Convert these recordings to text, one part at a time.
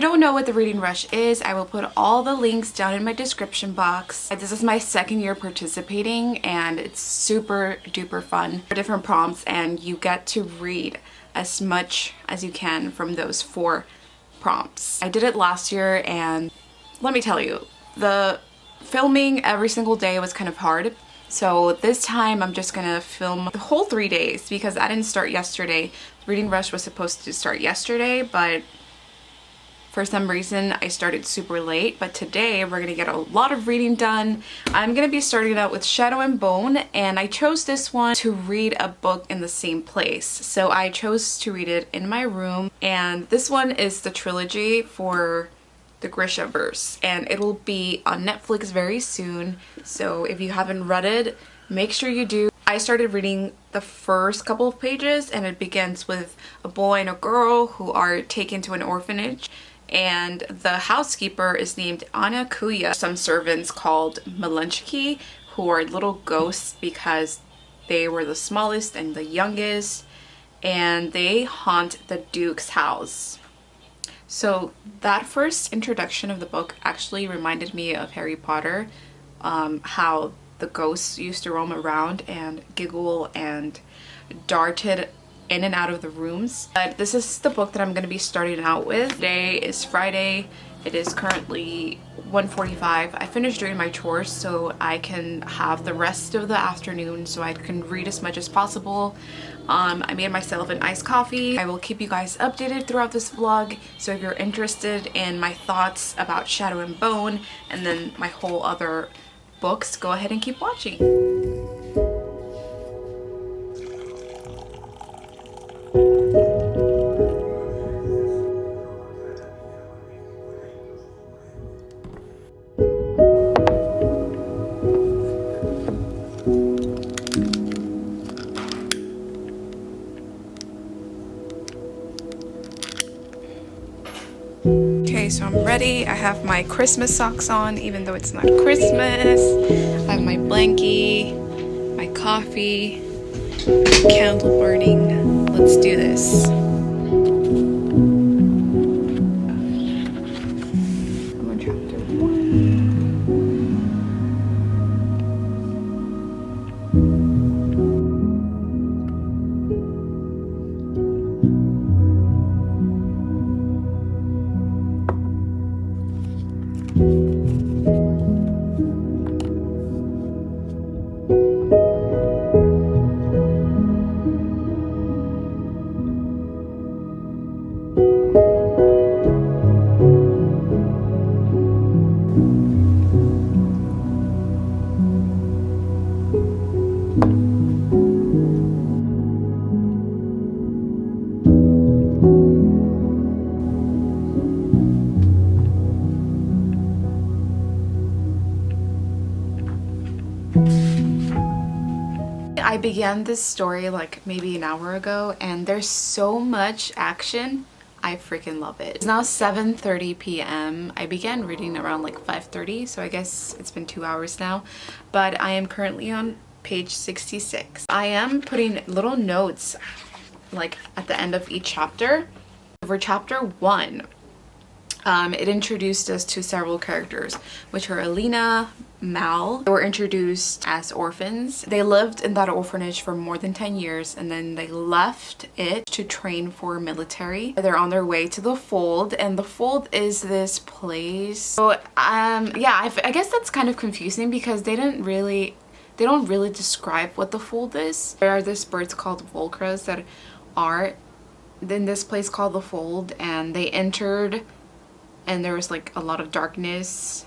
don't know what the reading rush is, I will put all the links down in my description box. This is my second year participating and it's super duper fun. Different prompts and you get to read as much as you can from those 4 prompts. I did it last year and let me tell you, the filming every single day was kind of hard. So this time I'm just gonna film the whole 3 days because I didn't start yesterday. Reading rush was supposed to start yesterday, but for some reason I started super late. But today we're gonna get a lot of reading done. I'm gonna be starting out with Shadow and Bone, and I chose this one to read a book in the same place. So I chose to read it in my room, and this one is the trilogy for the Grishaverse, and it'll be on Netflix very soon. So if you haven't read it, make sure you do. I started reading the first couple of pages and it begins with a boy and a girl who are taken to an orphanage, and the housekeeper is named Anna Kuya. Some servants called Melenchki, who are little ghosts because they were the smallest and the youngest, and they haunt the Duke's house. So that first introduction of the book actually reminded me of Harry Potter, how the ghosts used to roam around and giggle and darted in and out of the rooms. But this is the book that I'm going to be starting out with. Today is Friday. It is currently 1:45. I finished doing my chores so I can have the rest of the afternoon so I can read as much as possible. I made myself an iced coffee. I will keep you guys updated throughout this vlog, so if you're interested in my thoughts about Shadow and Bone and then my whole other books, go ahead and keep watching. Okay, so I'm ready. I have my Christmas socks on, even though it's not Christmas. I have my blankie, my coffee, candle burning. Let's do this. I'm on chapter 1. I began this story like maybe an hour ago and there's so much action. I freaking love it. It's now 7:30 p.m. I began reading around like 5:30, so I guess it's been 2 hours now, but I am currently on page 66. I am putting little notes like at the end of each chapter. For chapter 1, it introduced us to several characters, which are Alina, Mal. They were introduced as orphans. They lived in that orphanage for more than 10 years and then they left it to train for military. They're on their way to the Fold, and the Fold is this place. So yeah, I guess that's kind of confusing because they don't really describe what the Fold is. There are these birds called vultures that are in this place called the Fold, and they entered and there was like a lot of darkness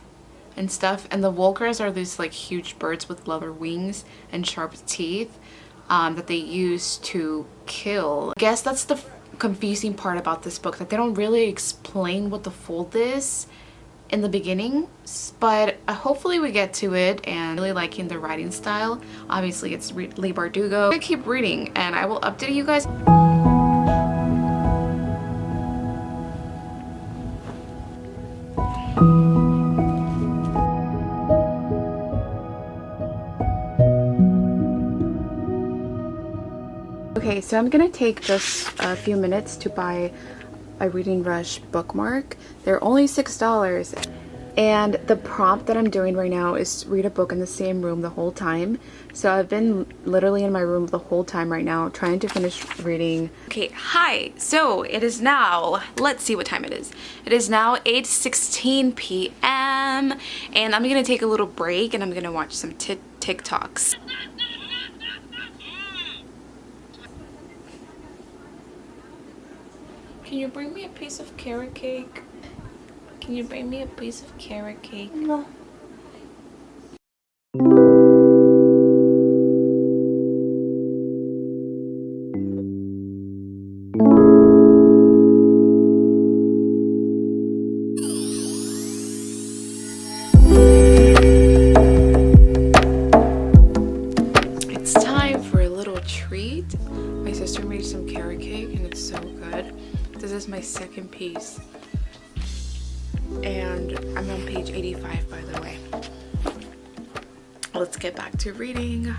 and stuff, and the vultures are these like huge birds with leather wings and sharp teeth that they use to kill. I guess that's the confusing part about this book, that they don't really explain what the Fold is in the beginning, but hopefully we get to it. And really liking the writing style. Obviously it's Leigh Bardugo. I keep reading and I will update you guys. Okay, so I'm gonna take just a few minutes to buy a Reading Rush bookmark. They're only $6. And the prompt that I'm doing right now is read a book in the same room the whole time. So I've been literally in my room the whole time right now trying to finish reading. Okay, hi. So it is now, let's see what time it is. It is now 8:16 p.m. and I'm gonna take a little break and I'm gonna watch some TikToks. Can you bring me a piece of carrot cake? Can you bring me a piece of carrot cake? No. It's time for a little treat. My sister made some carrot cake and it's so good. This is my second piece. And I'm on page 85, by the way. Let's get back to reading.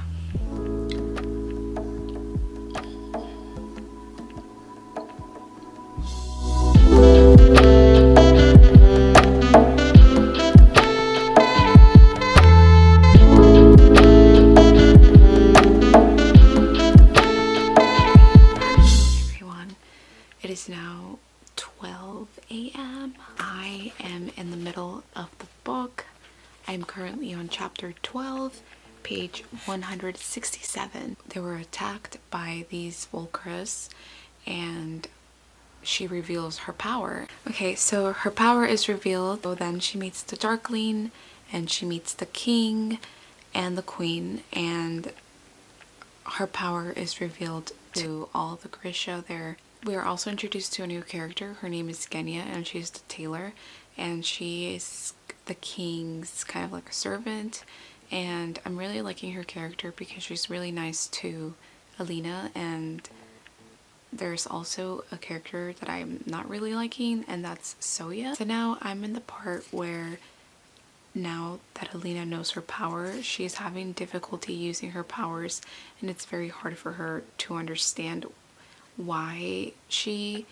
Everyone, it is now 12 a.m. I am in the middle of the book. I'm currently on chapter 12, page 167. They were attacked by these Volcrus and she reveals her power. Okay, so her power is revealed. So then she meets the Darkling and she meets the king and the queen, and her power is revealed to all the Grisha there. We are also introduced to a new character. Her name is Genya and she's the tailor, and she is the king's kind of like a servant, and I'm really liking her character because she's really nice to Alina. And there's also a character that I'm not really liking, and that's Soya. So now I'm in the part where now that Alina knows her power, she's having difficulty using her powers, and it's very hard for her to understand why she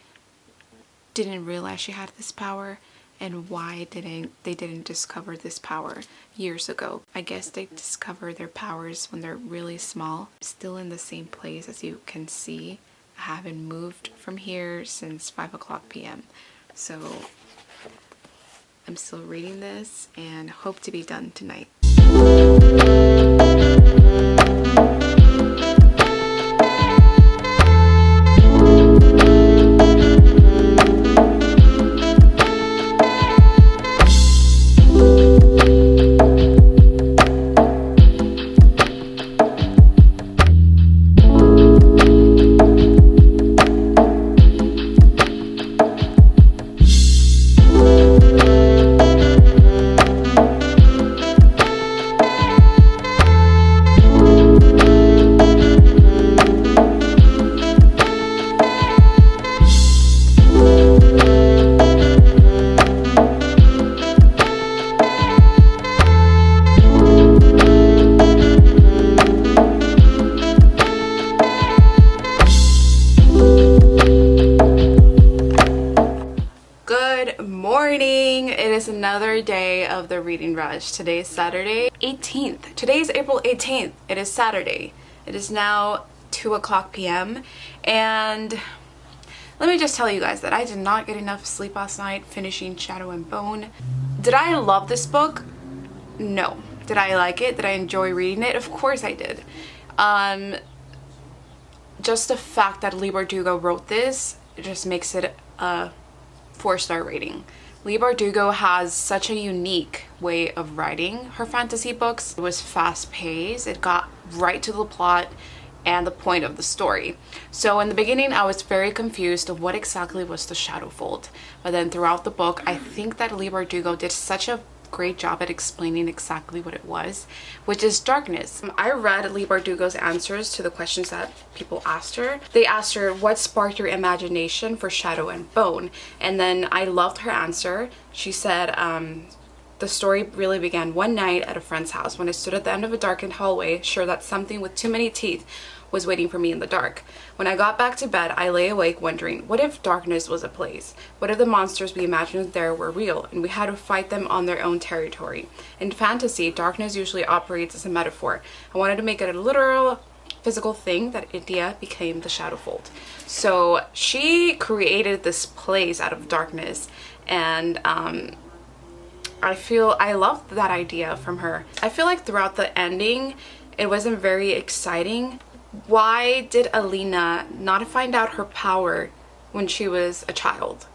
didn't realize she had this power and why they didn't discover this power years ago. I guess they discover their powers when they're really small. Still in the same place, as you can see. I haven't moved from here since 5:00 p.m. So I'm still reading this and hope to be done tonight. Another day of the reading rush. Today is Saturday 18th. Today is April 18th. It is Saturday. It is now 2:00 p.m. and let me just tell you guys that I did not get enough sleep last night finishing Shadow and Bone. Did I love this book? No. Did I like it? Did I enjoy reading it? Of course I did. Just the fact that Leigh Bardugo wrote this, it just makes it a 4-star rating. Leigh Bardugo has such a unique way of writing her fantasy books. It was fast-paced, it got right to the plot and the point of the story. So in the beginning I was very confused of what exactly was the Shadowfold, but then throughout the book I think that Leigh Bardugo did such a great job at explaining exactly what it was, which is darkness. I read Leigh Bardugo's answers to the questions that people asked her. They asked her, what sparked your imagination for Shadow and Bone? And then I loved her answer. She said, the story really began one night at a friend's house when I stood at the end of a darkened hallway, sure that something with too many teeth was waiting for me in the dark. When I got back to bed, I lay awake wondering, what if darkness was a place? What if the monsters we imagined there were real and we had to fight them on their own territory? In fantasy, darkness usually operates as a metaphor. I wanted to make it a literal physical thing. That idea became the Shadowfold. So she created this place out of darkness, and I love that idea from her. I feel like throughout the ending, it wasn't very exciting. Why did Alina not find out her power when she was a child?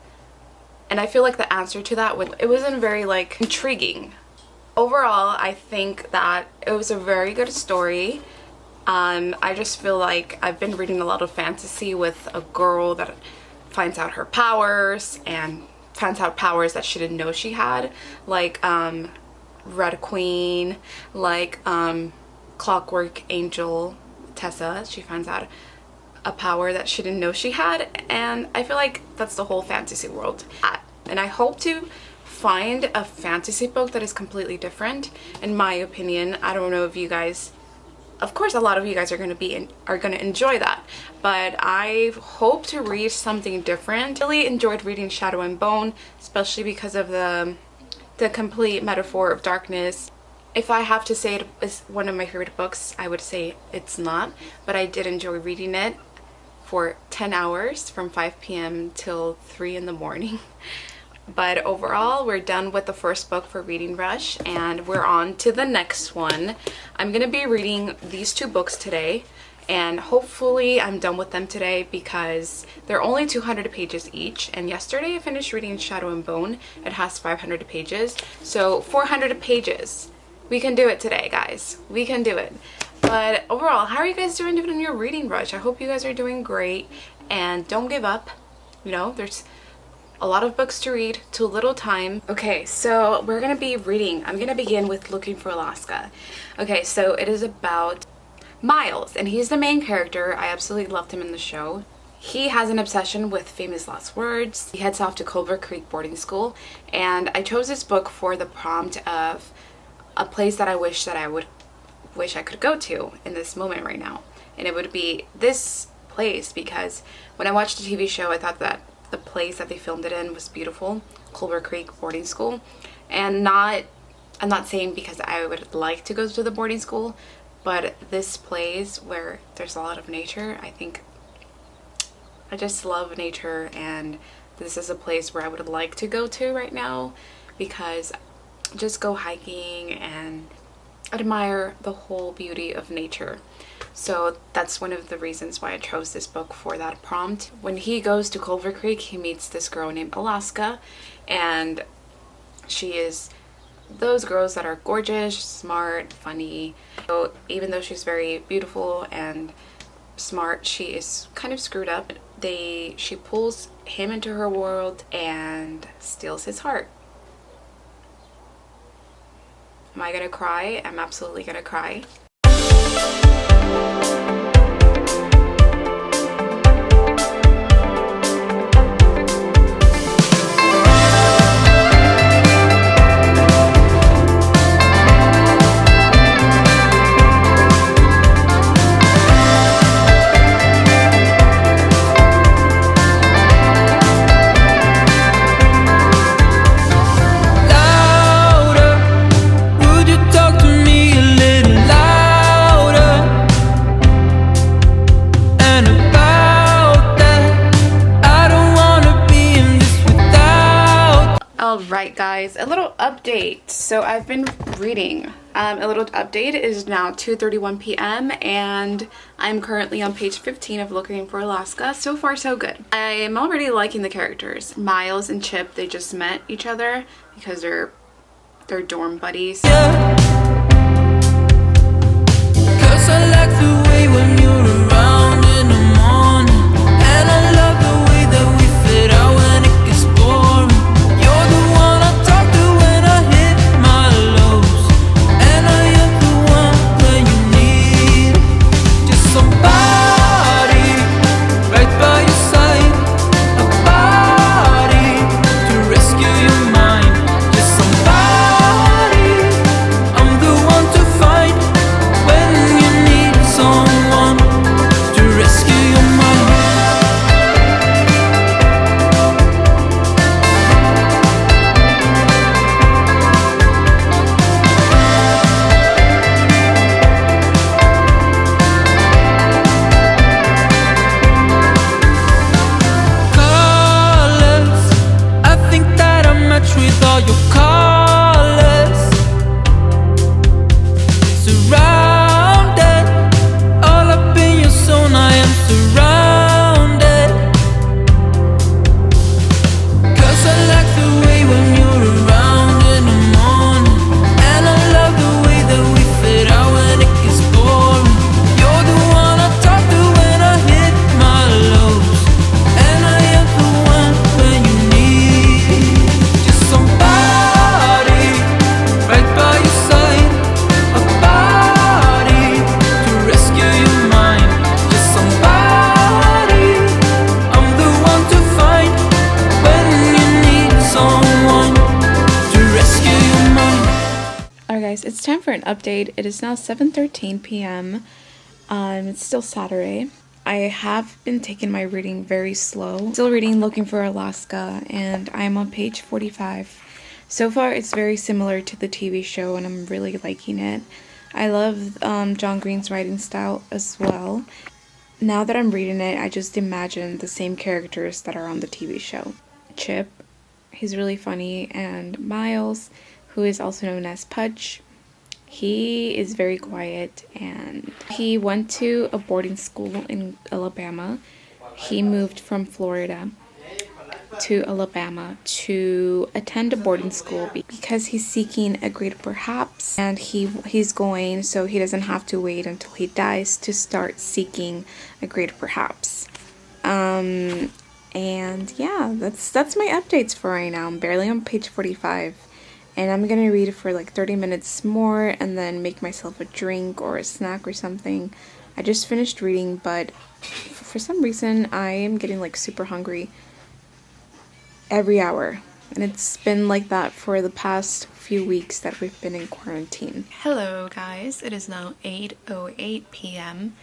And I feel like the answer to that, it wasn't very like intriguing. Overall, I think that it was a very good story. I just feel like I've been reading a lot of fantasy with a girl that finds out her powers and finds out powers that she didn't know she had, like Red Queen, like Clockwork Angel Tessa. She finds out a power that she didn't know she had, and I feel like that's the whole fantasy world. And I hope to find a fantasy book that is completely different. In my opinion, I don't know if you guys, of course a lot of you guys are going to enjoy that, but I hope to read something different. I really enjoyed reading Shadow and Bone, especially because of the complete metaphor of darkness. If I have to say it is one of my favorite books, I would say it's not, but I did enjoy reading it for 10 hours from 5 p.m. till 3 in the morning. But overall, we're done with the first book for Reading Rush, and we're on to the next one. I'm gonna be reading these two books today, and hopefully I'm done with them today because they're only 200 pages each. And yesterday I finished reading Shadow and Bone. It has 500 pages, so 400 pages. We can do it today, guys. We can do it. But overall, how are you guys doing in your reading rush? I hope you guys are doing great, and don't give up. You know, there's a lot of books to read, too little time. Okay, so we're gonna be reading. I'm gonna begin with Looking for Alaska. Okay, so it is about Miles, and he's the main character. I absolutely loved him in the show. He has an obsession with famous last words. He heads off to Culver Creek boarding school, and I chose this book for the prompt of a place that I wish I could go to in this moment right now. And it would be this place, because when I watched the TV show, I thought that the place that they filmed it in was beautiful, Culver Creek boarding school. And I'm not saying because I would like to go to the boarding school, but this place where there's a lot of nature, I just love nature, and this is a place where I would like to go to right now, because just go hiking and admire the whole beauty of nature. So that's one of the reasons why I chose this book for that prompt. When he goes to Culver Creek, he meets this girl named Alaska, and she is those girls that are gorgeous, smart, funny. So even though she's very beautiful and smart, she is kind of screwed up. She pulls him into her world and steals his heart. Am I gonna cry? I'm absolutely gonna cry. Alright guys, a little update. So I've been reading. A little update is now 2:31 p.m. and I'm currently on page 15 of Looking for Alaska. So far so good. I am already liking the characters. Miles and Chip, they just met each other because they're dorm buddies. Yeah. 'Cause I like the way when you're around in the morning, and I love the way that we fit out when it gets boring. You're the one I talk to when I hit my lows, and I am the one when you need just somebody right by your side, a body to rescue your mind, just somebody I'm the one to find when you need someone. all your colors. Surrounded, all up in your zone, I am surrounded. 'Cause I like the way when you're around in the morning, and I love the way that we fit out when it gets boring. You're the one I talk to when I hit my lows, and I am the one when you need just somebody right by your side, a body to rescue your mind. Just somebody, I'm the one to find when you need someone to rescue your mind. Alright guys, it's time for an update. It is now 7:13 p.m. It's still Saturday. I have been taking my reading very slow. Still reading Looking for Alaska, and I'm on page 45. So far, it's very similar to the TV show, and I'm really liking it. I love John Green's writing style as well. Now that I'm reading it, I just imagine the same characters that are on the TV show. Chip, he's really funny, and Miles, who is also known as Pudge, he is very quiet, and he went to a boarding school in Alabama. He moved from Florida to Alabama to attend a boarding school because he's seeking a greater perhaps, and he's going so he doesn't have to wait until he dies to start seeking a greater perhaps. And yeah, that's my updates for right now. I'm barely on page 45. And I'm gonna read it for like 30 minutes more and then make myself a drink or a snack or something. I just finished reading, but for some reason I am getting like super hungry every hour. And it's been like that for the past few weeks that we've been in quarantine. Hello guys, it is now 8:08 p.m.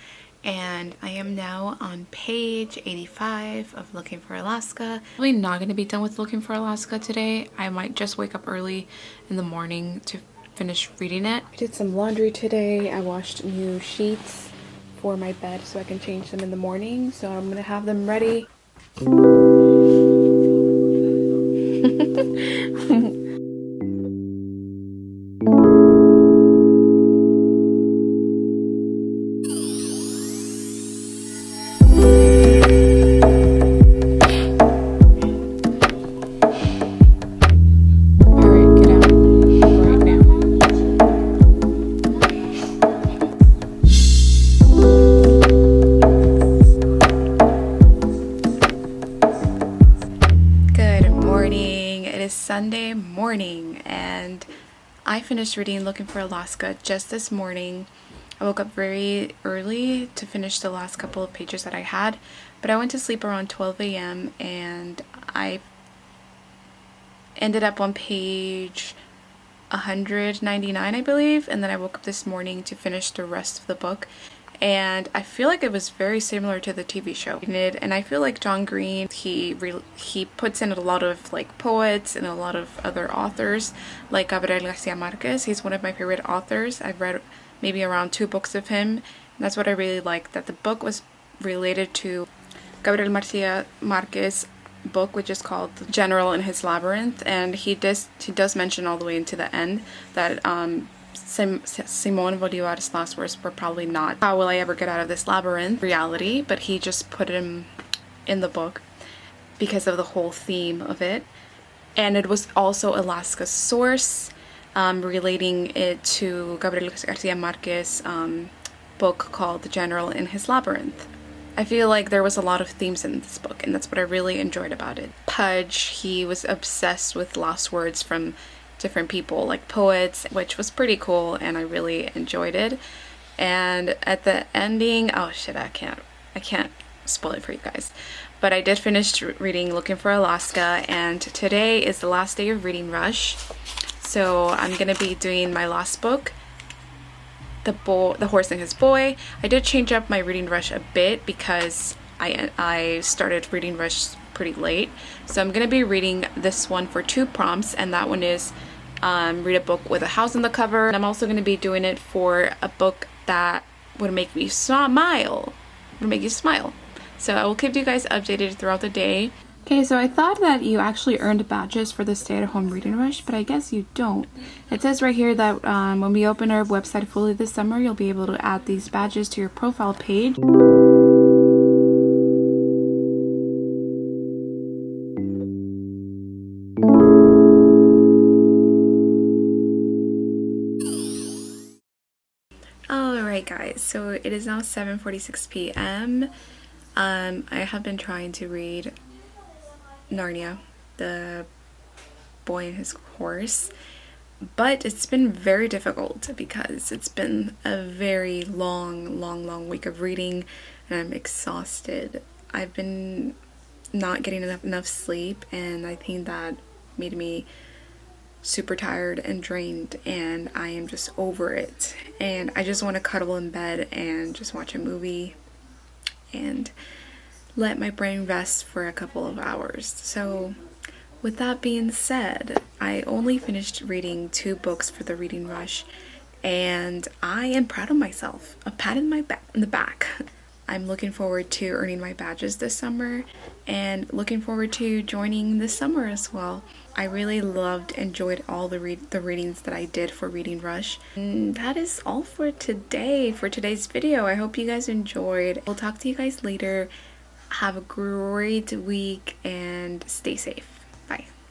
and I am now on page 85 of Looking for Alaska. Probably not going to be done with Looking for Alaska today. I might just wake up early in the morning to finish reading it. I did some laundry today. I washed new sheets for my bed so I can change them in the morning. So I'm going to have them ready. Sunday morning, and I finished reading Looking for Alaska just this morning. I woke up very early to finish the last couple of pages that I had, but I went to sleep around 12 a.m. and I ended up on page 199, I believe, and then I woke up this morning to finish the rest of the book. And I feel like it was very similar to the TV show. And I feel like John Green, he puts in a lot of like poets and a lot of other authors, like Gabriel Garcia Marquez. He's one of my favorite authors. I've read maybe around 2 books of him. And that's what I really liked, that the book was related to Gabriel Garcia Marquez book, which is called The General in His Labyrinth. And he does mention all the way into the end that Simón Bolívar's last words were probably not, how will I ever get out of this labyrinth reality, but he just put him in the book because of the whole theme of it. And it was also Alaska's source, relating it to Gabriel Garcia Marquez's book called The General in His Labyrinth. I feel like there was a lot of themes in this book, and that's what I really enjoyed about it. Pudge, he was obsessed with lost words from different people, like poets, which was pretty cool, and I really enjoyed it. And at the ending, oh shit, I can't spoil it for you guys, but I did finish reading Looking for Alaska, and today is the last day of Reading Rush, so I'm gonna be doing my last book, The Horse and His Boy. I did change up my Reading Rush a bit because I started Reading Rush pretty late, so I'm gonna be reading this one for 2 prompts, and that one is read a book with a house on the cover. And I'm also gonna be doing it for a book that would make me smile, So I will keep you guys updated throughout the day. Okay, so I thought that you actually earned badges for the stay-at-home reading rush, but I guess you don't. It says right here that when we open our website fully this summer, you'll be able to add these badges to your profile page. Alright guys, so it is now 7:46 p.m. I have been trying to read Narnia, the Boy and His Horse, but it's been very difficult because it's been a very long week of reading and I'm exhausted. I've been not getting enough sleep, and I think that made me super tired and drained, and I am just over it, and I just want to cuddle in bed and just watch a movie and let my brain rest for a couple of hours. So with that being said, I only finished reading 2 books for the reading rush, and I am proud of myself. A pat in the back. I'm looking forward to earning my badges this summer and looking forward to joining this summer as well. I really enjoyed all the readings that I did for Reading Rush. And that is all for today, for today's video. I hope you guys enjoyed. We'll talk to you guys later. Have a great week and stay safe.